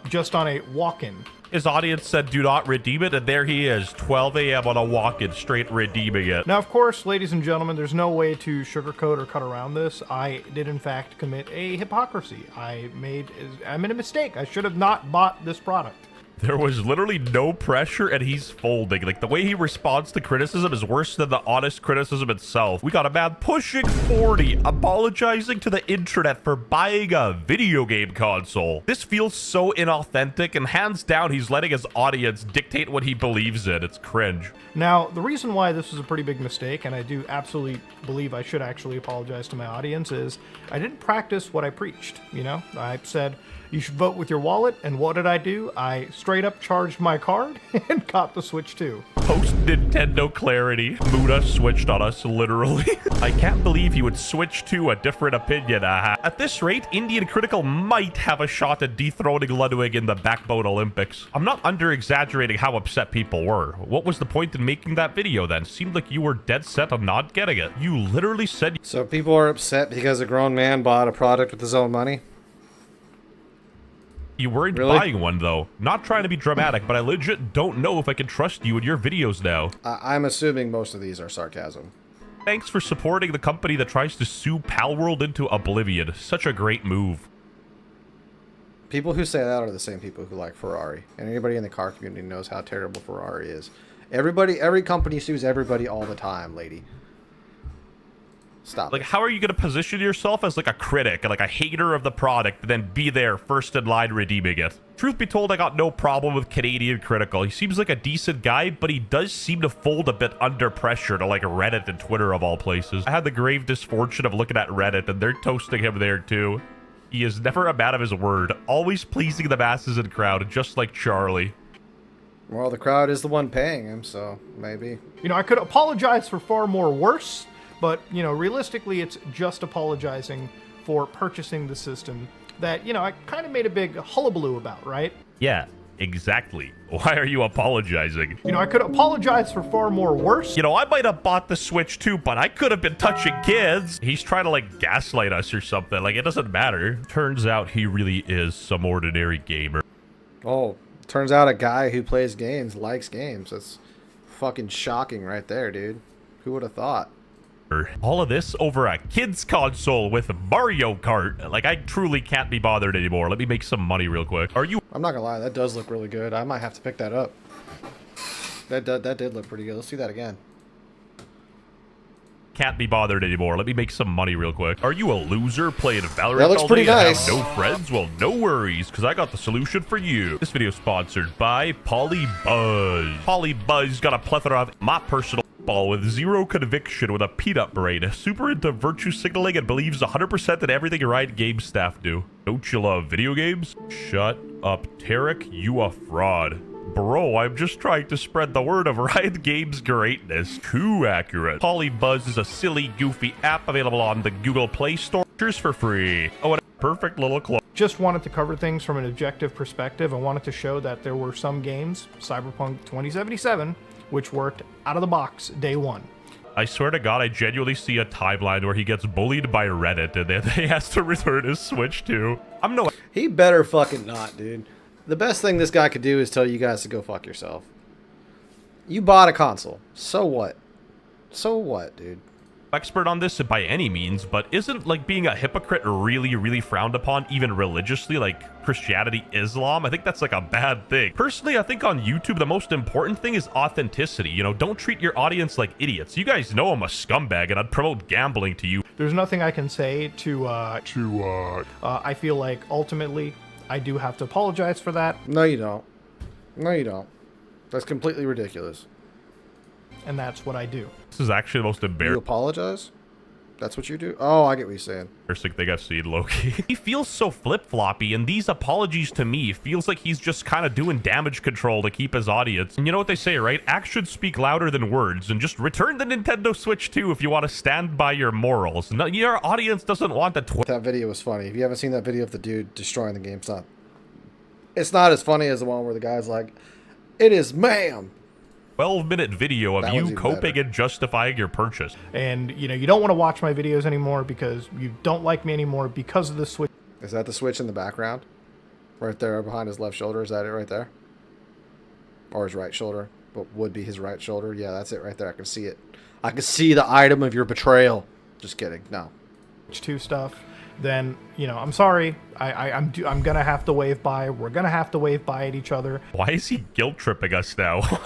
just on a walk-in. His audience said do not redeem it, and there he is, 12 a.m. on a walk-in, straight redeeming it. Now, of course, ladies and gentlemen, there's no way to sugarcoat or cut around this. I did, in fact, commit a hypocrisy. I made a mistake. I should have not bought this product. There was literally no pressure, and he's folding. Like, the way he responds to criticism is worse than the honest criticism itself. We got a man pushing 40, apologizing to the internet for buying a video game console. This feels so inauthentic, and hands down, he's letting his audience dictate what he believes in. It's cringe. Now, the reason why this was a pretty big mistake, and I do absolutely believe I should actually apologize to my audience, is I didn't practice what I preached, you know? I said, you should vote with your wallet, and what did I do? I straight up charged my card and got the Switch 2. Post Nintendo clarity, Muda switched on us, literally. I can't believe he would switch to a different opinion. At this rate, Indian Critical might have a shot at dethroning Ludwig in the Backbone Olympics. I'm not under-exaggerating how upset people were. What was the point in making that video then? Seemed like you were dead set on not getting it. You literally said... So people are upset because a grown man bought a product with his own money? You weren't Really? buying one, though. Not trying to be dramatic, but I legit don't know if I can trust you in your videos now. I'm assuming most of these are sarcasm. Thanks for supporting the company that tries to sue Palworld into oblivion. Such a great move. People who say that are the same people who like Ferrari. And anybody in the car community knows how terrible Ferrari is. Every company sues everybody all the time, lady. Stop. Like, how are you going to position yourself as, like, a critic, like a hater of the product, and then be there first in line redeeming it? Truth be told, I got no problem with Canadian Critical. He seems like a decent guy, but he does seem to fold a bit under pressure to, like, Reddit and Twitter of all places. I had the grave misfortune of looking at Reddit, and they're toasting him there, too. He is never a man of his word, always pleasing the masses and crowd, just like Charlie. Well, the crowd is the one paying him, so maybe. You know, I could apologize for far more worse, but, you know, realistically, it's just apologizing for purchasing the system that, you know, I kind of made a big hullabaloo about, right? Yeah, exactly. Why are you apologizing? You know, I could apologize for far more worse. You know, I might have bought the Switch too, but I could have been touching kids. He's trying to, like, gaslight us or something. Like, it doesn't matter. Turns out he really is some ordinary gamer. Oh, turns out a guy who plays games likes games. That's fucking shocking right there, dude. Who would have thought? All of this over a kid's console with Mario Kart. Like, I truly can't be bothered anymore. Let me make some money real quick. Are you? I'm not gonna lie, that does look really good. I might have to pick that up. That did look pretty good. Let's do that again. Can't be bothered anymore. Let me make some money real quick. Are you a loser playing Valorant That looks all pretty day and nice. have no friends? Well, no worries, because I got the solution for you. This video is sponsored by Polybuzz. Polybuzz got a plethora of my personal ball with zero conviction with a peanut brain, super into virtue signaling and believes 100% in everything Riot Games staff do. Don't you love video games? Shut up, Tarek, you a fraud. Bro, I'm just trying to spread the word of Riot Games' greatness. Too accurate. Polybuzz is a silly, goofy app available on the Google Play Store. Cheers for free. Oh, and a perfect little clone. Just wanted to cover things from an objective perspective. I wanted to show that there were some games, Cyberpunk 2077, which worked out of the box day one. I swear to God, I genuinely see a timeline where he gets bullied by Reddit and then he has to return his Switch too. He better fucking not, dude. The best thing this guy could do is tell you guys to go fuck yourself. You bought a console. So what? So what, dude? Expert on this by any means, but isn't like being a hypocrite really frowned upon even religiously, like Christianity, Islam? I think that's like a bad thing. Personally, I think on YouTube the most important thing is authenticity. You know, don't treat your audience like idiots. You guys know I'm a scumbag and I'd promote gambling to you. There's nothing I can say I feel like ultimately I do have to apologize for that. No, you don't. No, you don't. That's completely ridiculous. And that's what I do. This is actually the most You embarrassing apologize? That's what you do? Oh, I get what you're saying. thing I've seen, Loki. He feels so flip-floppy, and these apologies to me feels like he's just kind of doing damage control to keep his audience. And you know what they say, right? Actions speak louder than words, and just return the Nintendo Switch 2 if you want to stand by your morals. No, your audience doesn't want the That video was funny. If you haven't seen that video of the dude destroying the game, it's not as funny as the one where the guy's like, "It is ma'am." 12-minute video of That you one's even coping better. and justifying your purchase. And, you know, you don't want to watch my videos anymore because you don't like me anymore because of the Switch. Is that the Switch in the background? Right there behind his left shoulder? Is that it right there? Or his right shoulder? What would be his right shoulder? Yeah, that's it right there. I can see it. I can see the item of your betrayal. Just kidding. No. Switch 2 stuff, then, you know, I'm sorry. I'm going to have to wave by. We're going to have to wave by at each other. Why is he guilt-tripping us now?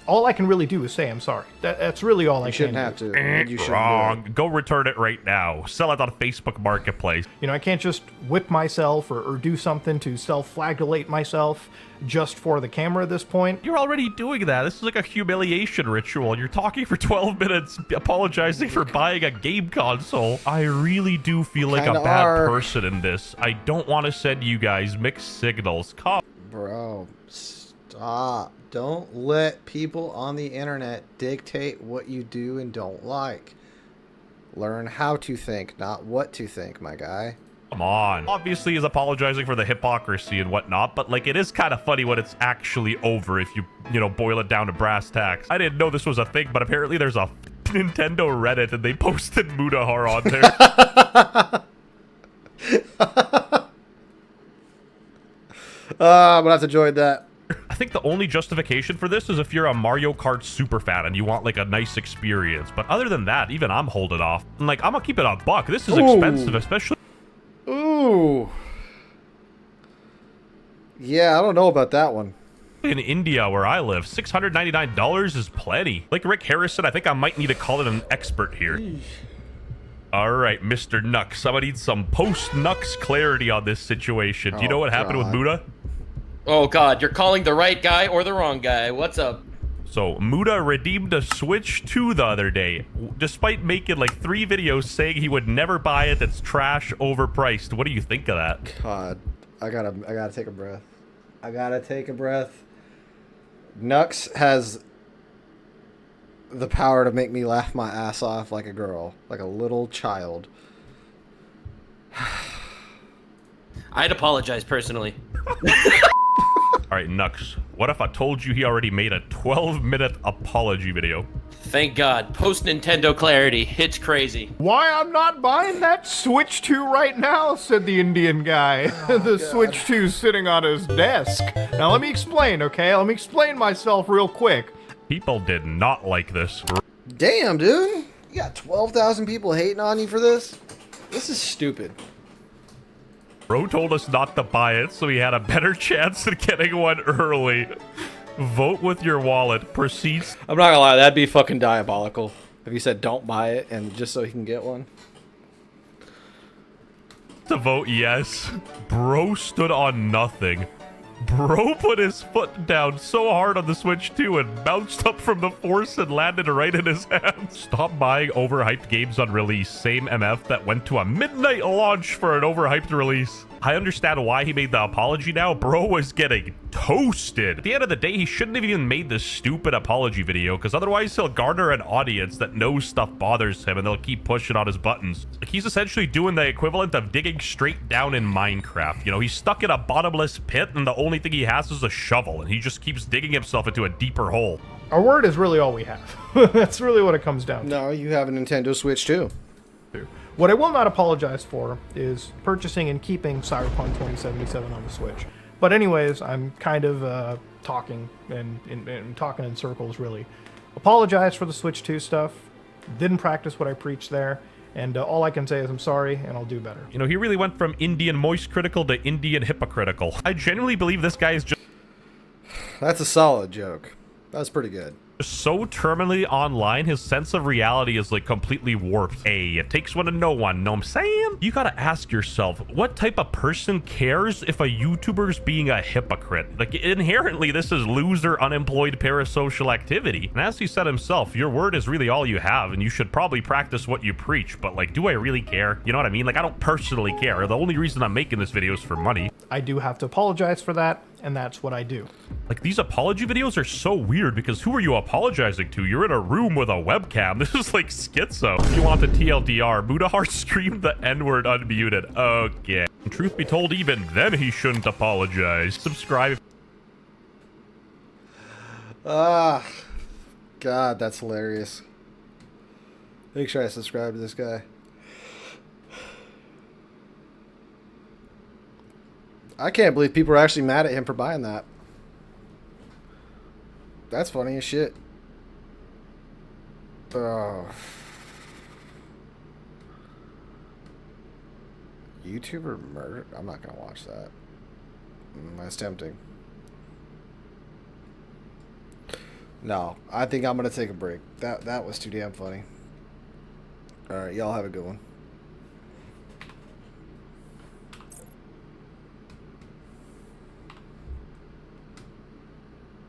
All I can really do is say I'm sorry. That's really all I can do. You shouldn't have to. You shouldn't Wrong. Go return it right now. Sell it on Facebook Marketplace. You know, I can't just whip myself or do something to self-flagellate myself just for the camera at this point. You're already doing that. This is like a humiliation ritual. You're talking for 12 minutes apologizing for buying a game console. I really do feel like a Kinda bad are. person in this. I don't want to send you guys mixed signals. Bro, stop. Don't let people on the internet dictate what you do and don't like. Learn how to think, not what to think, my guy. Come on. Obviously, he's apologizing for the hypocrisy and whatnot, but like it is kind of funny when it's actually over if you know, boil it down to brass tacks. I didn't know this was a thing, but apparently there's a Nintendo Reddit and they posted Mudahar on there. I'm gonna have to join that. I think the only justification for this is if you're a Mario Kart super fan and you want like a nice experience. But other than that, even I'm holding off. Like, I'm gonna keep it a buck. This is expensive, especially. Ooh. Yeah, I don't know about that one. In India, where I live, $699 is plenty. Like Rick Harrison, I think I might need to call it an expert here. All right, Mr. Nux, I'm gonna need some post-Nux clarity on this situation. Do you know what happened with Buddha? Oh, God, you're calling the right guy or the wrong guy. What's up? So, Muda redeemed a Switch 2 the other day, despite making like 3 videos saying he would never buy it, it's trash, overpriced. What do you think of that? God, I gotta take a breath. I gotta take a breath. Nux has the power to make me laugh my ass off like a girl, like a little child. I'd apologize personally. Alright, Nux, what if I told you he already made a 12-minute apology video? Thank God. Post Nintendo clarity. It's crazy. Why I'm not buying that Switch 2 right now, said the Indian guy. The Switch 2's sitting on his desk. Now let me explain, okay? Let me explain myself real quick. People did not like this. Damn, dude. You got 12,000 people hating on you for this? This is stupid. Bro told us not to buy it, so he had a better chance at getting one early. Vote with your wallet. Proceeds. I'm not gonna lie, that'd be fucking diabolical if he said don't buy it and just so he can get one. To vote yes. Bro stood on nothing. Bro put his foot down so hard on the Switch 2 and bounced up from the force and landed right in his hand. Stop buying overhyped games on release. Same MF that went to a midnight launch for an overhyped release. I understand why he made the apology now. Bro was getting toasted. At the end of the day, he shouldn't have even made this stupid apology video, because otherwise he'll garner an audience that knows stuff bothers him and they'll keep pushing on his buttons. Like, he's essentially doing the equivalent of digging straight down in Minecraft. You know, he's stuck in a bottomless pit and the only thing he has is a shovel, and he just keeps digging himself into a deeper hole. Our word is really all we have. That's really what it comes down to. No, you have a Nintendo Switch too. What I will not apologize for is purchasing and keeping Cyberpunk 2077 on the Switch. But anyways, I'm kind of talking and talking in circles, really. Apologize for the Switch 2 stuff. Didn't practice what I preached there. And all I can say is I'm sorry, and I'll do better. You know, he really went from Indian moist critical to Indian hypocritical. I genuinely believe this guy is just... That's a solid joke. That's pretty good. So terminally online, his sense of reality is like completely warped. Hey, it takes one to know one, know what I'm saying? You gotta ask yourself, what type of person cares if a YouTuber's being a hypocrite? Like, inherently, this is loser, unemployed, parasocial activity. And as he said himself, your word is really all you have, and you should probably practice what you preach. But like, do I really care? You know what I mean? Like, I don't personally care. The only reason I'm making this video is for money. I do have to apologize for that, and that's what I do. Like, these apology videos are so weird because who are you apologizing to? You're in a room with a webcam. This is like schizo. If you want the TLDR, Mudahar screamed the N-word unmuted. Okay. Truth be told, even then he shouldn't apologize. Subscribe. Ah, God, that's hilarious. Make sure I subscribe to this guy. I can't believe people are actually mad at him for buying that. That's funny as shit. Oh. YouTuber murdered? I'm not gonna watch that. That's tempting. No, I think I'm gonna take a break. That was too damn funny. Alright, y'all have a good one.